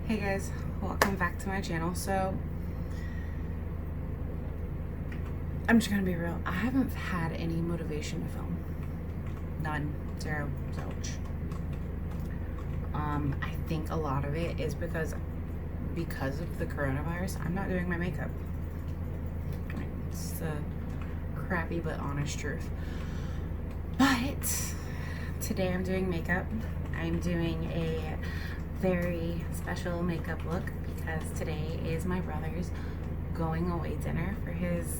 Hey guys, welcome back to my channel. So I'm just gonna be real, I haven't had any motivation to film. None. Zero. Zilch. I think a lot of it is because of the coronavirus, I'm not doing my makeup. It's the crappy but honest truth. But today I'm doing makeup. I'm doing a very special makeup look because today is my brother's going away dinner for his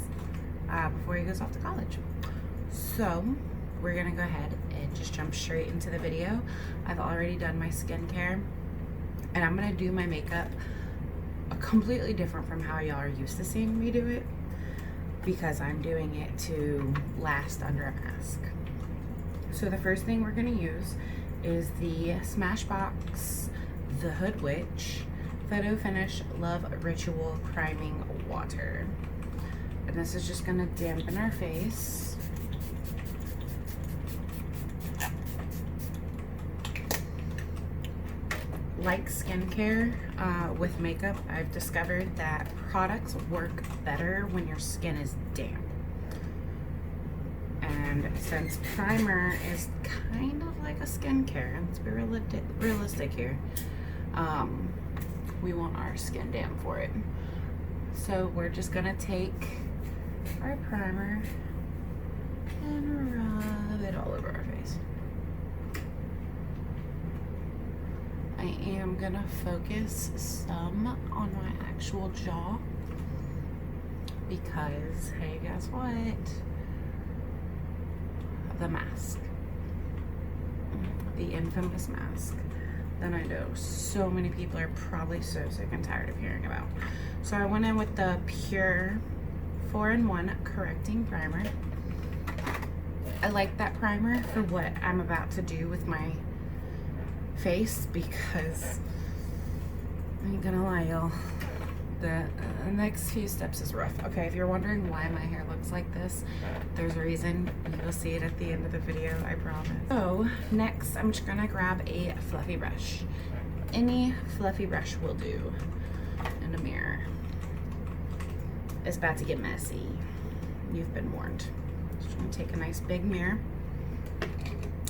before he goes off to college. So we're gonna go ahead and just jump straight into the video. I've already done my skincare and I'm gonna do my makeup completely different from how y'all are used to seeing me do it because I'm doing it to last under a mask. So the first thing we're gonna use is the Smashbox The Hood Witch Photo Finish Love Ritual Priming Water. And this is just gonna dampen our face. Like skincare with makeup, I've discovered that products work better when your skin is damp. And since primer is kind of like a skincare, let's be realistic here, we want our skin damp for it. So we're just gonna take our primer and rub it all over our face. I am gonna focus some on my actual jaw because, hey, guess what? The mask. The infamous mask that I know so many people are probably so sick and tired of hearing about. So I went in with the Pure 4-in-1 Correcting Primer. I like that primer for what I'm about to do with my face because I ain't gonna lie, y'all, the next few steps is rough. Okay, if you're wondering why my hair looks like this, there's a reason. You'll see it at the end of the video, I promise. So next, I'm just gonna grab a fluffy brush. Any fluffy brush will do, and a mirror. It's about to get messy. You've been warned. Just gonna take a nice big mirror.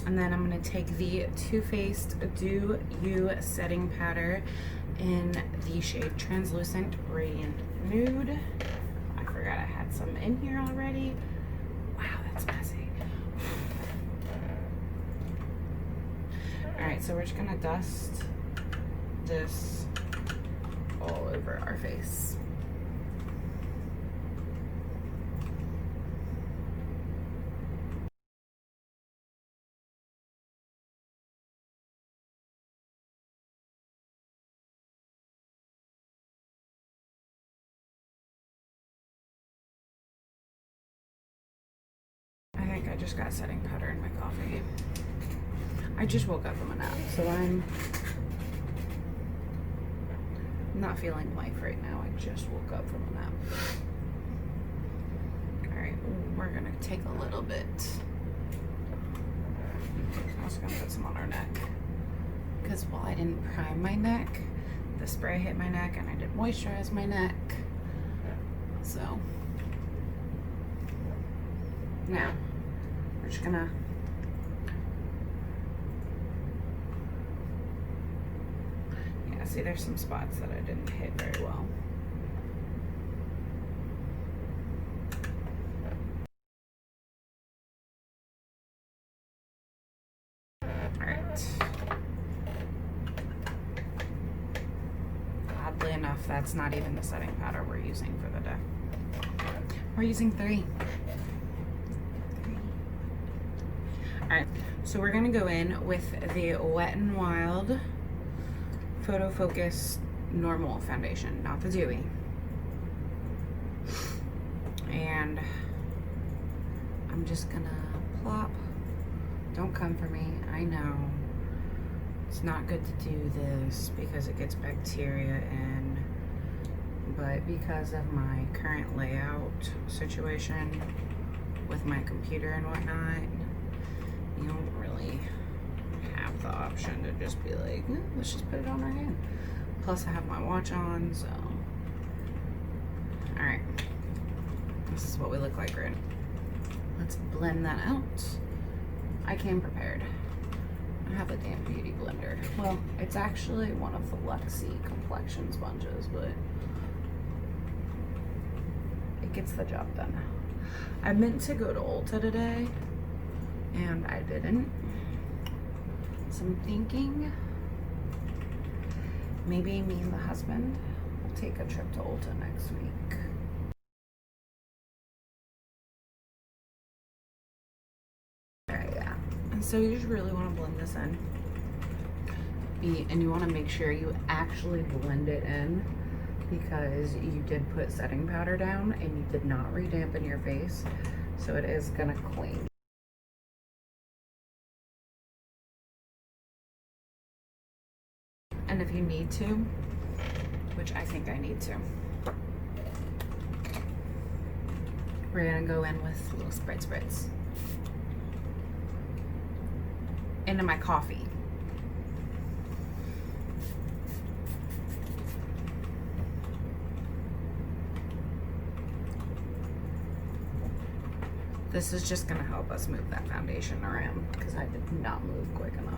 And then I'm gonna take the Too Faced Do You setting powder in the shade Translucent Radiant Nude. I forgot I had some in here already. Wow, that's messy. All right, so we're just gonna dust this all over our face. I just got setting powder in my coffee. I just woke up from a nap, so I'm not feeling life right now. I just woke up from a nap. All right, we're gonna take a little bit. I'm also gonna put some on our neck because while I didn't prime my neck, the spray hit my neck and I did moisturize my neck. So now we're just gonna see, there's some spots that I didn't hit very well. All right. Oddly enough, that's not even the setting powder we're using for the day. We're using 3. All right, so we're gonna go in with the Wet n Wild Photo Focus Normal Foundation, not the Dewy. And I'm just gonna plop. Don't come for me, I know. It's not good to do this because it gets bacteria in, but because of my current layout situation with my computer and whatnot, you don't really have the option to just be like, let's just put it on our hand. Plus I have my watch on, so. All right. This is what we look like, right? Let's blend that out. I came prepared. I have a damn beauty blender. Well, it's actually one of the Luxie complexion sponges, but it gets the job done. I meant to go to Ulta today, and I didn't. So I'm thinking maybe me and the husband will take a trip to Ulta next week. Alright, yeah. And so you just really want to blend this in. And you want to make sure you actually blend it in, because you did put setting powder down and you did not redampen your face, so it is gonna cling. And if you need to, which I think I need to, we're gonna go in with little spritz into my coffee. This is just gonna help us move that foundation around, because I did not move quick enough.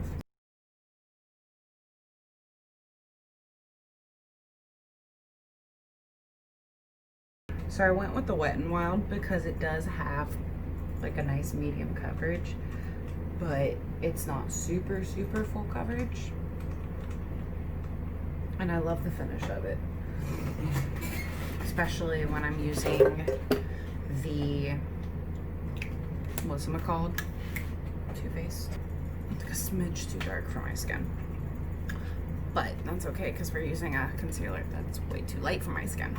So I went with the Wet n Wild because it does have like a nice medium coverage, but it's not super full coverage. And I love the finish of it, especially when I'm using the, what's it called? Too Faced. It's like a smidge too dark for my skin. But that's okay, because we're using a concealer that's way too light for my skin.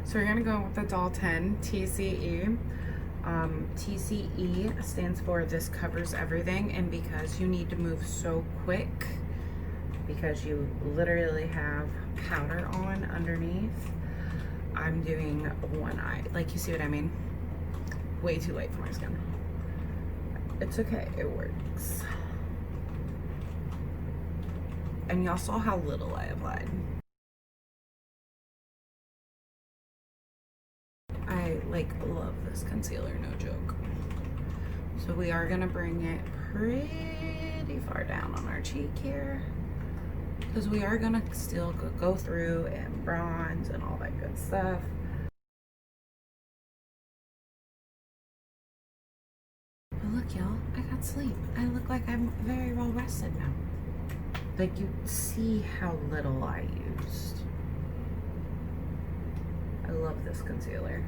So we're gonna go with the Doll 10 T.C.E. T.C.E. stands for This Covers Everything, and because you need to move so quick, because you literally have powder on underneath, I'm doing one eye. Like, you see what I mean? Way too light for my skin. It's okay, it works. And y'all saw how little I applied. I like love this concealer, no joke. So we are gonna bring it pretty far down on our cheek here, because we are gonna still go through and bronze and all that good stuff. But look, y'all, I got sleep. I look like I'm very well rested now. Like, you see how little I used. I love this concealer.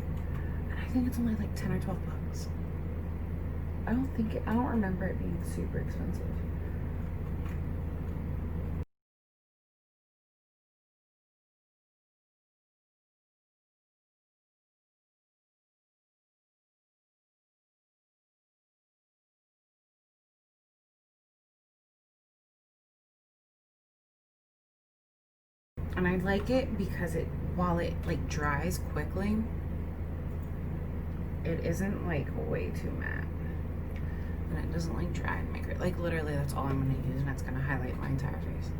And I think it's only like 10 or 12 bucks. I don't remember it being super expensive. And I like it because while it like dries quickly, it isn't like way too matte. And it doesn't like dry and make it, like, literally that's all I'm gonna use, and it's gonna highlight my entire face.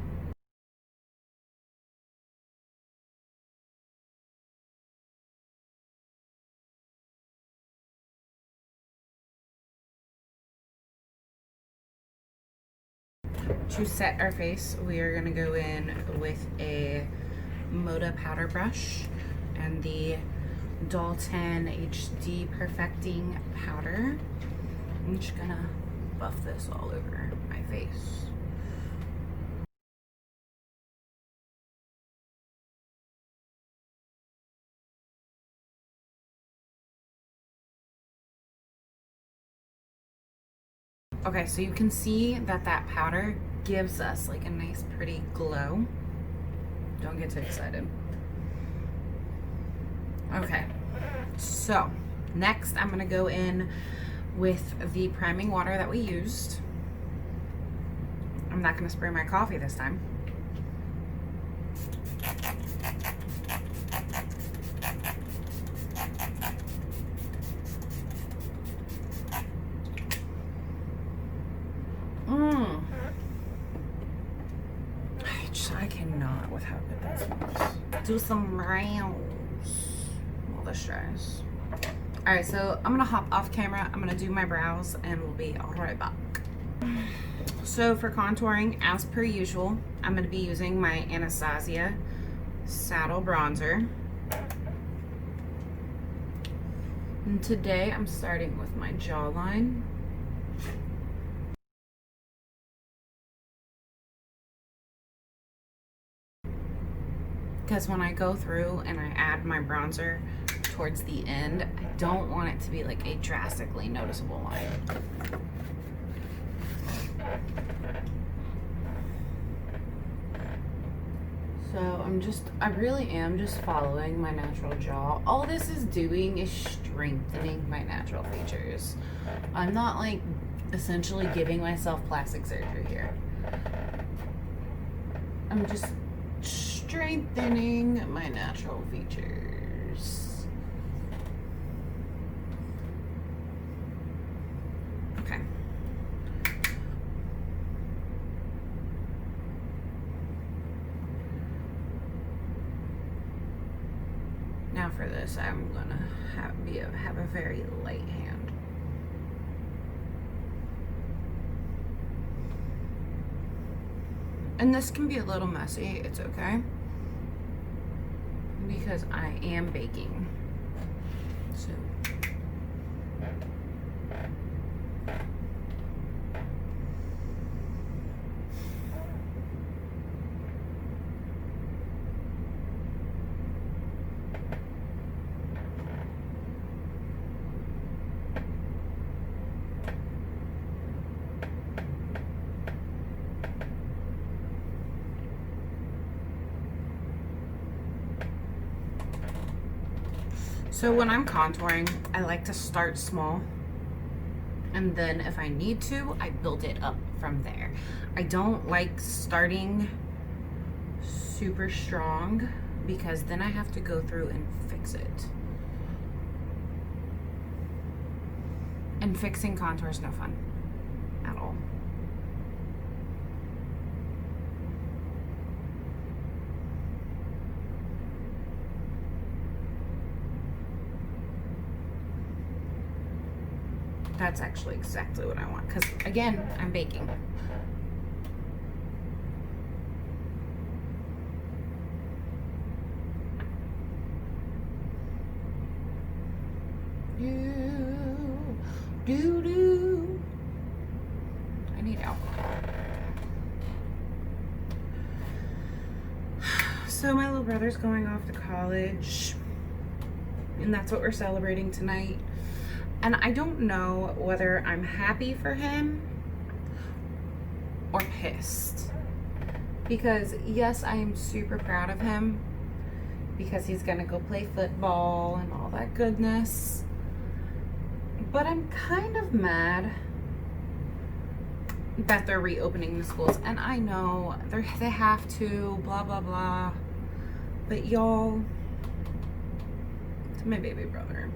To set our face, we are gonna go in with a Moda powder brush and the Doll 10 HD Perfecting powder. I'm just gonna buff this all over my face. Okay, so you can see that that powder gives us like a nice pretty glow. Don't get too excited. Okay, so next I'm gonna go in with the priming water that we used. I'm not gonna spray my coffee this time. I cannot out with how good that smells. Do some brows while this dries. All right, so I'm gonna hop off camera. I'm gonna do my brows and we'll be all right back. So for contouring, as per usual, I'm gonna be using my Anastasia Saddle Bronzer. And today I'm starting with my jawline. Because when I go through and I add my bronzer towards the end, I don't want it to be like a drastically noticeable line. So I really am just following my natural jaw. All this is doing is strengthening my natural features. I'm not like essentially giving myself plastic surgery here. I'm just strengthening my natural features. Okay. Now for this, I'm gonna have a very light hand. And this can be a little messy, it's okay. Because I am baking. So. So when I'm contouring, I like to start small, and then if I need to, I build it up from there. I don't like starting super strong because then I have to go through and fix it. And fixing contour is no fun at all. That's actually exactly what I want, because again, I'm baking. I need alcohol. So my little brother's going off to college, and that's what we're celebrating tonight. And I don't know whether I'm happy for him or pissed. Because yes, I am super proud of him because he's gonna go play football and all that goodness. But I'm kind of mad that they're reopening the schools. And I know they have to, blah, blah, blah. But y'all, to my baby brother,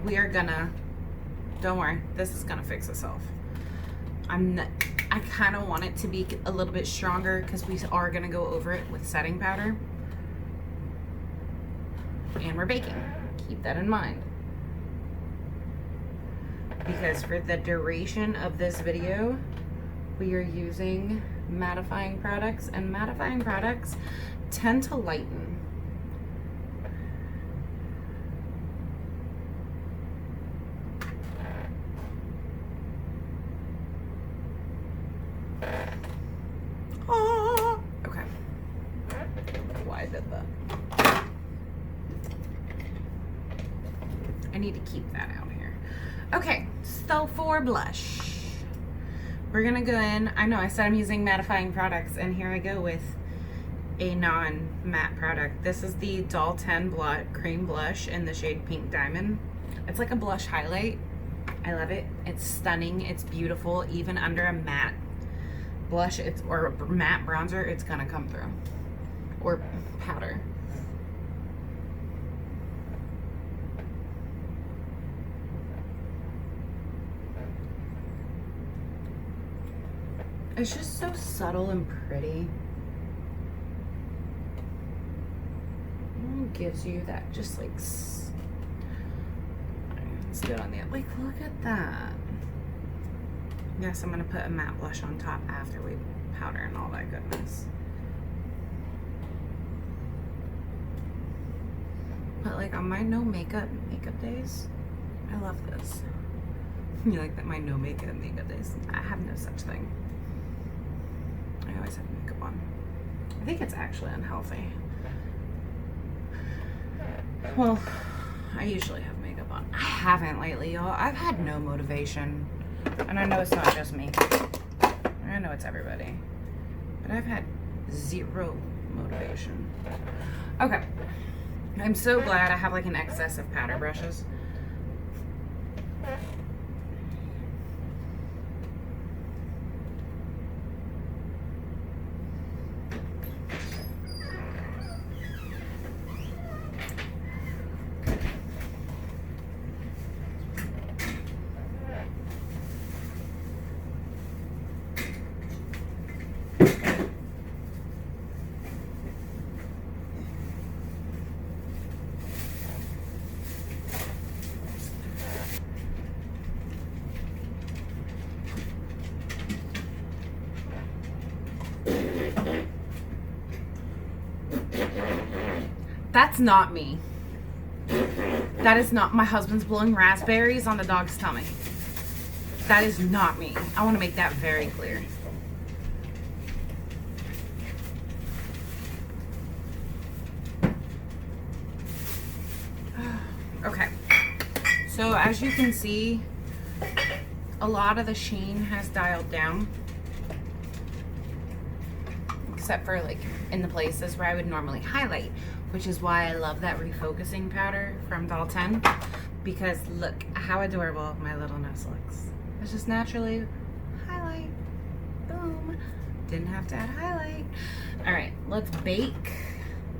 we are gonna, don't worry, this is gonna fix itself. I kind of want it to be a little bit stronger because we are gonna go over it with setting powder. And we're baking, keep that in mind. Because for the duration of this video, we are using mattifying products, and mattifying products tend to lighten. Okay. Why did that? I need to keep that out here. Okay, so for blush, we're gonna go in. I know I said I'm using mattifying products, and here I go with a non-matte product. This is the Doll 10 Cream Blush in the shade Pink Diamond. It's like a blush highlight. I love it. It's stunning. It's beautiful. Even under a matte blush, or a matte bronzer, it's gonna come through. Or powder. It's just so subtle and pretty. It gives you that just like, let's do it on the, like, look at that. Yes, I'm gonna put a matte blush on top after we powder and all that goodness. But like on my no makeup days, I love this. You like that? My no makeup days? I have no such thing. I always have makeup on. I think it's actually unhealthy. Well, I usually have makeup on. I haven't lately, y'all. I've had no motivation. And I know it's not just me. I know it's everybody. But I've had zero motivation. Okay. I'm so glad I have like an excess of powder brushes. That's not me. That is not, my husband's blowing raspberries on the dog's tummy. That is not me. I want to make that very clear. Okay. So as you can see, a lot of the sheen has dialed down. Except for like in the places where I would normally highlight, which is why I love that refocusing powder from Doll 10, because look how adorable my little nose looks. It's just naturally highlight, boom, didn't have to add highlight. All right, let's bake.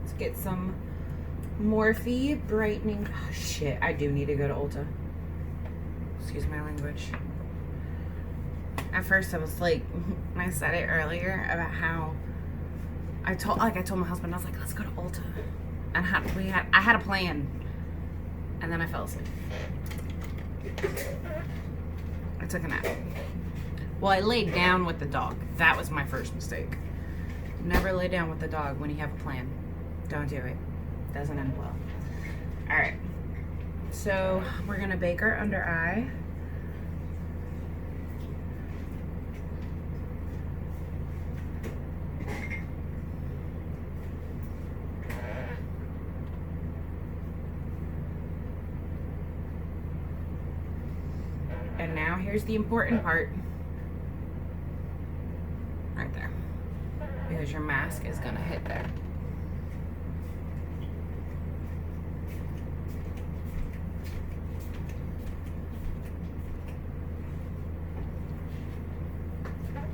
Let's get some Morphe brightening. Oh, shit, I do need to go to Ulta. Excuse my language. At first I was like, I said it earlier about how I told my husband, I was like, let's go to Ulta. And I had a plan. And then I fell asleep. I took a nap. Well, I laid down with the dog. That was my first mistake. Never lay down with the dog when you have a plan. Don't do it. Doesn't end well. All right. So we're gonna bake our under eye. And now here's the important part. Right there. Because your mask is gonna hit there.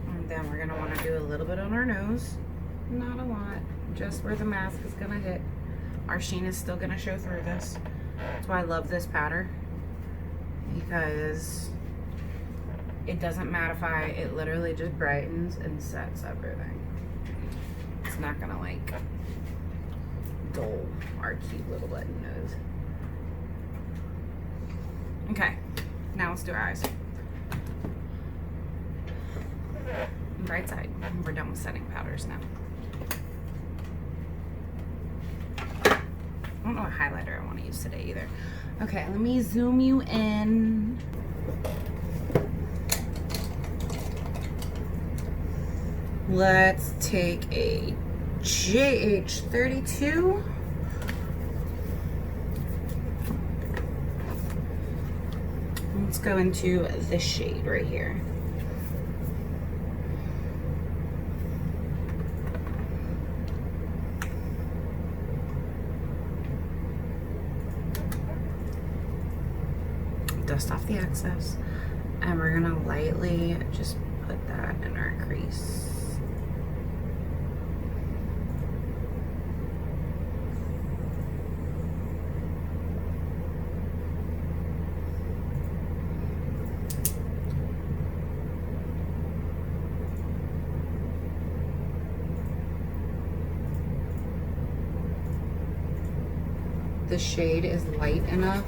And then we're gonna wanna do a little bit on our nose. Not a lot, just where the mask is gonna hit. Our sheen is still gonna show through this. That's why I love this powder. Because it doesn't mattify, it literally just brightens and sets everything. It's not gonna like dull our cute little button nose. Okay, now let's do our eyes. Bright side, we're done with setting powders now. I don't know what highlighter I want to use today either. Okay, let me zoom you in. Let's take a JH32. Let's go into this shade right here. Dust off the excess, and we're gonna lightly just put that in our crease. the shade is light enough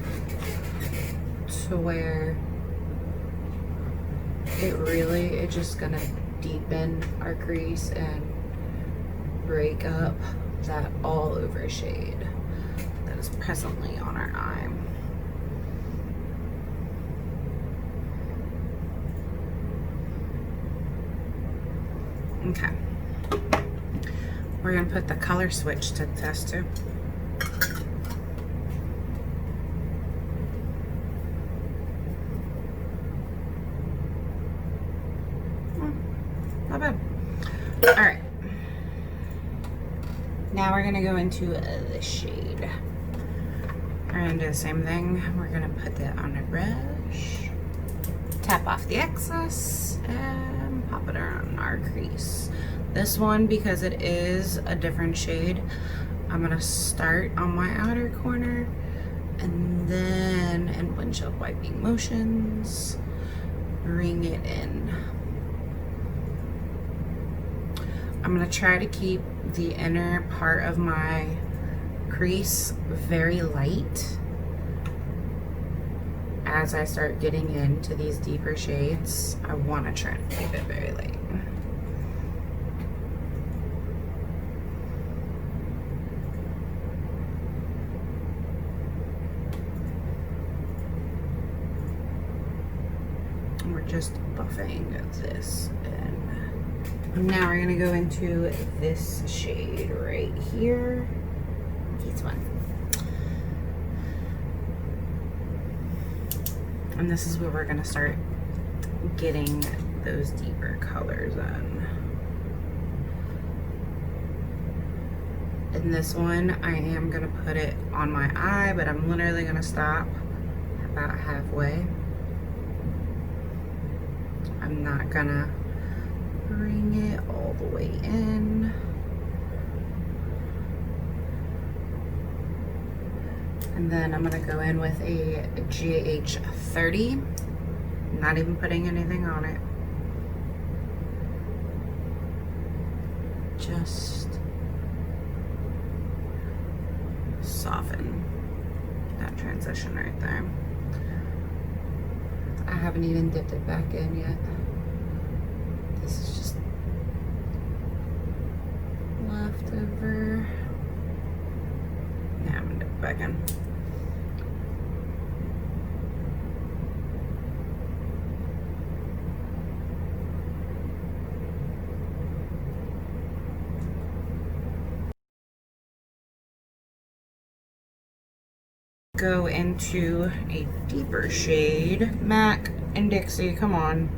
to where it's just gonna deepen our crease and break up that all over shade that is presently on our eye. Okay. We're gonna put the color switch to the test too. Not bad. All right. Now we're gonna go into the shade. We're gonna do the same thing. We're gonna put that on a brush, tap off the excess, and pop it on our crease. This one, because it is a different shade, I'm gonna start on my outer corner and then in windshield wiping motions, bring it in. I'm gonna try to keep the inner part of my crease very light as I start getting into these deeper shades. I wanna try to keep it very light. We're just buffing this in. Now we're gonna go into this shade right here. This one. And this is where we're gonna start getting those deeper colors in. In this one, I am gonna put it on my eye, but I'm literally gonna stop about halfway. I'm not gonna bring it all the way in. And then I'm gonna go in with a GH30, not even putting anything on it. Just soften that transition right there. I haven't even dipped it back in yet. This is just leftover. Now I'm gonna dip it back in. Go into a deeper shade. Mac and Dixie, come on.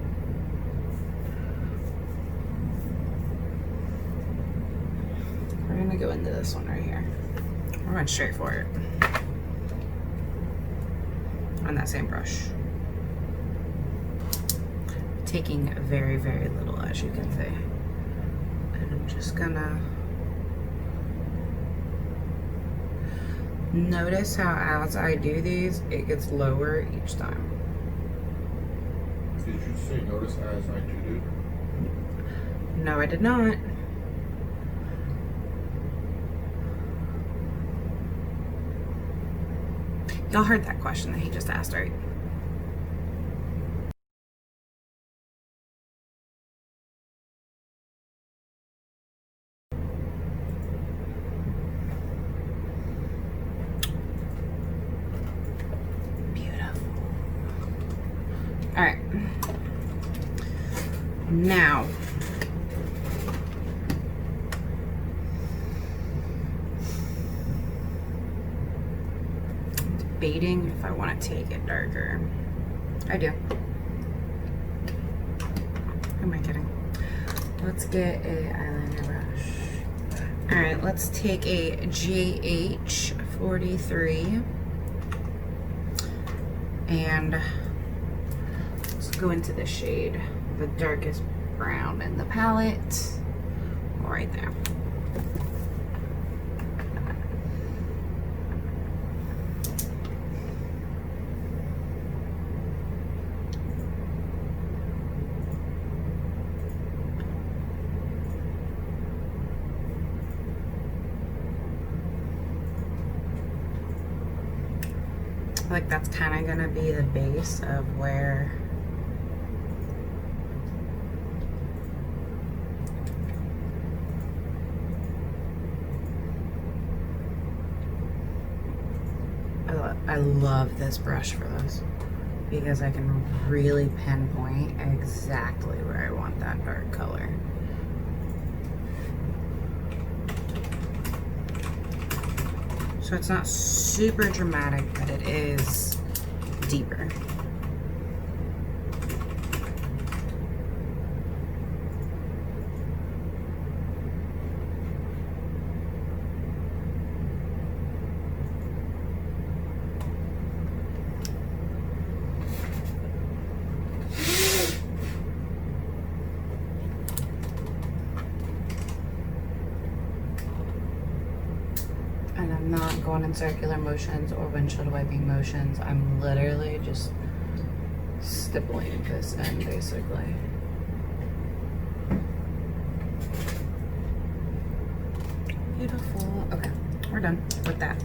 We're gonna go into this one right here. We're going straight for it. On that same brush. Taking very, very little, as you can see. And I'm just gonna notice how as I do these, it gets lower each time. Did you say notice as I do it? No, I did not. Y'all heard that question that he just asked, right? All right, now I'm debating if I want to take it darker. I do. Who am I kidding? Let's get a eyeliner brush. All right, let's take a GH43 and go into the shade, the darkest brown in the palette, right there. feel like that's kind of gonna be the base of where I love this brush for this because I can really pinpoint exactly where I want that dark color. So it's not super dramatic, but it is deeper. And I'm not going in circular motions or windshield wiping motions. I'm literally just stippling this in, basically. Beautiful. Okay, we're done with that.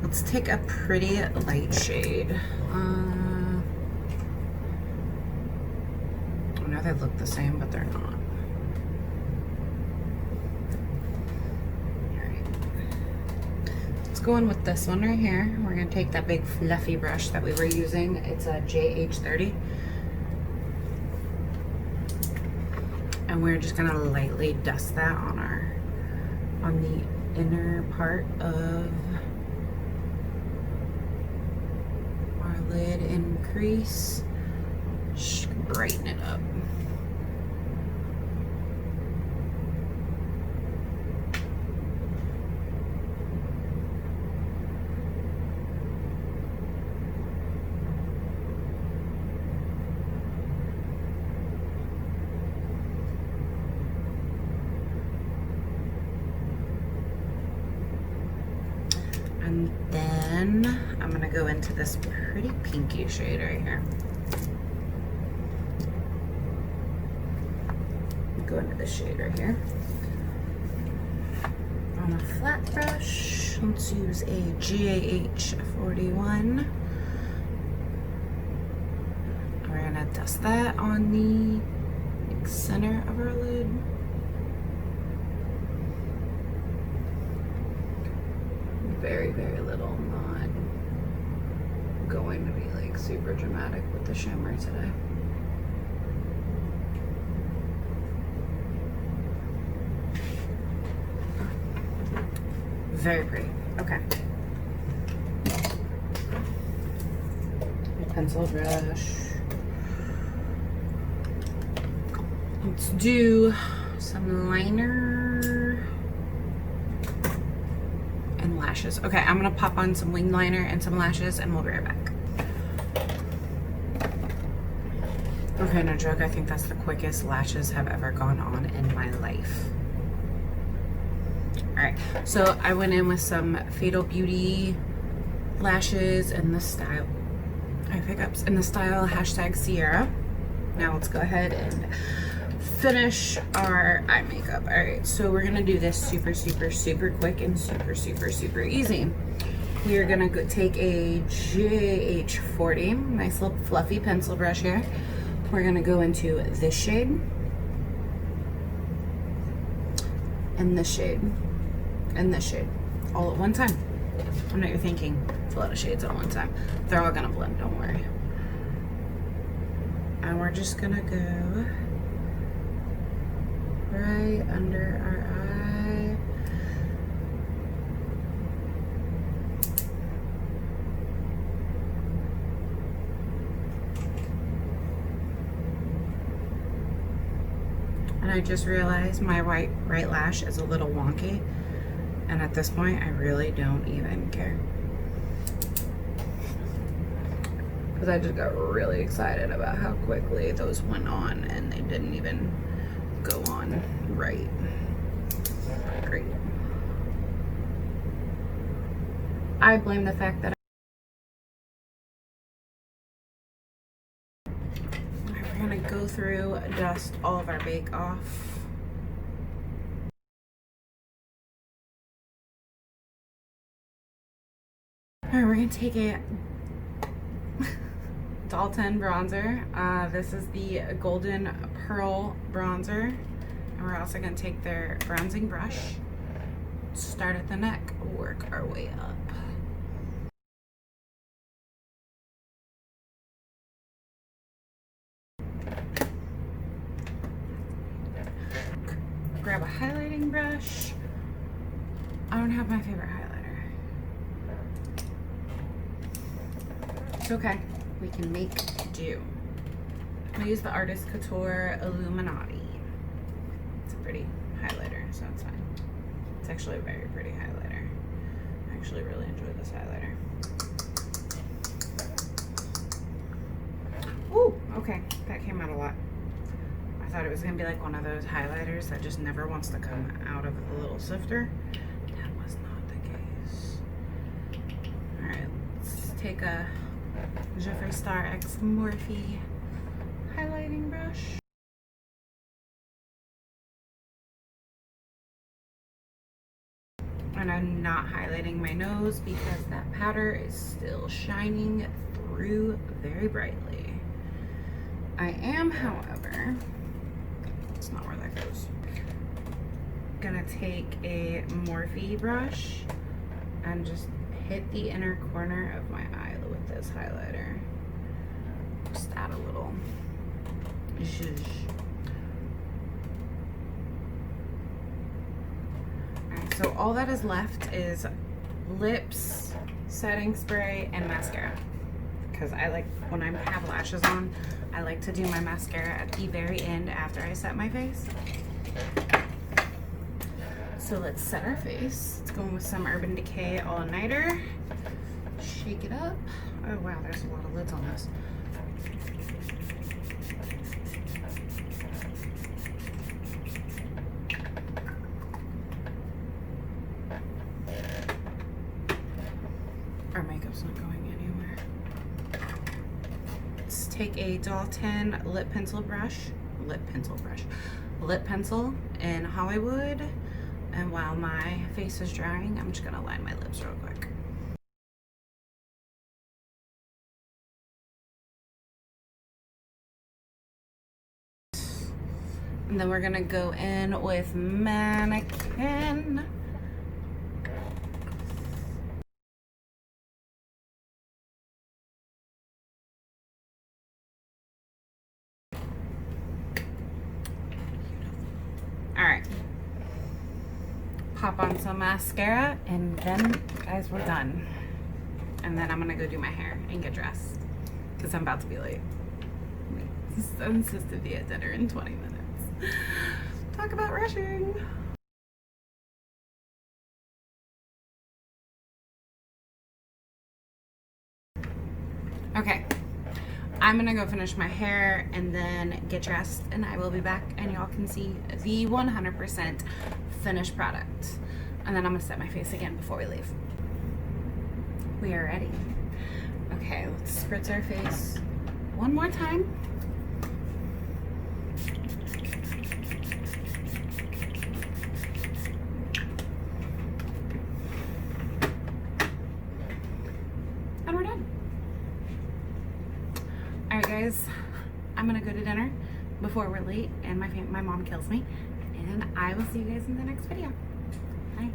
Let's take a pretty light shade. I know they look the same, but they're not. Go in with this one right here. We're gonna take that big fluffy brush that we were using. It's a JH30. And we're just gonna lightly dust that on the inner part of our lid and crease. Just brighten it up. And then I'm gonna go into this pretty pinky shade right here. Go into this shade right here. On a flat brush, let's use a GAH41. We're gonna dust that on the center of our lid. Very, very little. Not going to be like super dramatic with the shimmer today. Very pretty. Okay. Pencil brush. Let's do some liner and lashes. Okay, I'm gonna pop on some wing liner and some lashes and we'll be right back. Okay, no joke, I think that's the quickest lashes have ever gone on in my life. All right, so I went in with some Fatal Beauty lashes in the style, in the style #Sierra. Now let's go ahead and finish our eye makeup. All right, so we're gonna do this super, super, super quick and super, super, super easy. We are gonna go take a JH40, nice little fluffy pencil brush here. We're gonna go into this shade, and this shade, and this shade, all at one time. I know you're thinking, it's a lot of shades at one time. They're all gonna blend, don't worry. And we're just gonna go right under our eye. And I just realized my right lash is a little wonky. And at this point, I really don't even care. Because I just got really excited about how quickly those went on and they didn't even go on right. Great. I blame the fact that we're gonna go through, dust all of our bake off. we're gonna take a Dalton bronzer. This is the Golden Pearl bronzer. And we're also gonna take their bronzing brush, start at the neck, work our way up. Grab a highlighting brush. I don't have my favorite highlighter. It's okay, we can make do. I use the Artist Couture Illuminati. It's a pretty highlighter, so it's fine. It's actually a very pretty highlighter. I actually really enjoy this highlighter. Ooh, okay, that came out a lot. I thought it was gonna be like one of those highlighters that just never wants to come out of the little sifter. That was not the case. All right, let's take a Jeffree Star X Morphe highlighting brush. And I'm not highlighting my nose because that powder is still shining through very brightly. I am, however, it's not where that goes, gonna take a Morphe brush and just hit the inner corner of my eye with this highlighter. Just add a little zhuzh. Alright, so all that is left is lips, setting spray, and mascara. Because I like, when I have lashes on, I like to do my mascara at the very end after I set my face. So let's set our face. It's going with some Urban Decay All Nighter. Shake it up. Oh wow, there's a lot of lids on this. Our makeup's not going anywhere. Let's take a Dalton lip pencil in Hollywood. And while my face is drying, I'm just gonna line my lips real quick. And then we're gonna go in with Mannequin. All right. Pop on some mascara, and then, guys, we're done. And then I'm gonna go do my hair and get dressed because I'm about to be late. I'm supposed to be at dinner in 20 minutes. Talk about rushing. Okay, I'm gonna go finish my hair and then get dressed, and I will be back and y'all can see the 100% finished product. And then I'm gonna set my face again before we leave. We are ready. Okay, let's spritz our face one more time. And we're done. All right, guys, I'm gonna go to dinner before we're late and my mom kills me. And I will see you guys in the next video. Bye.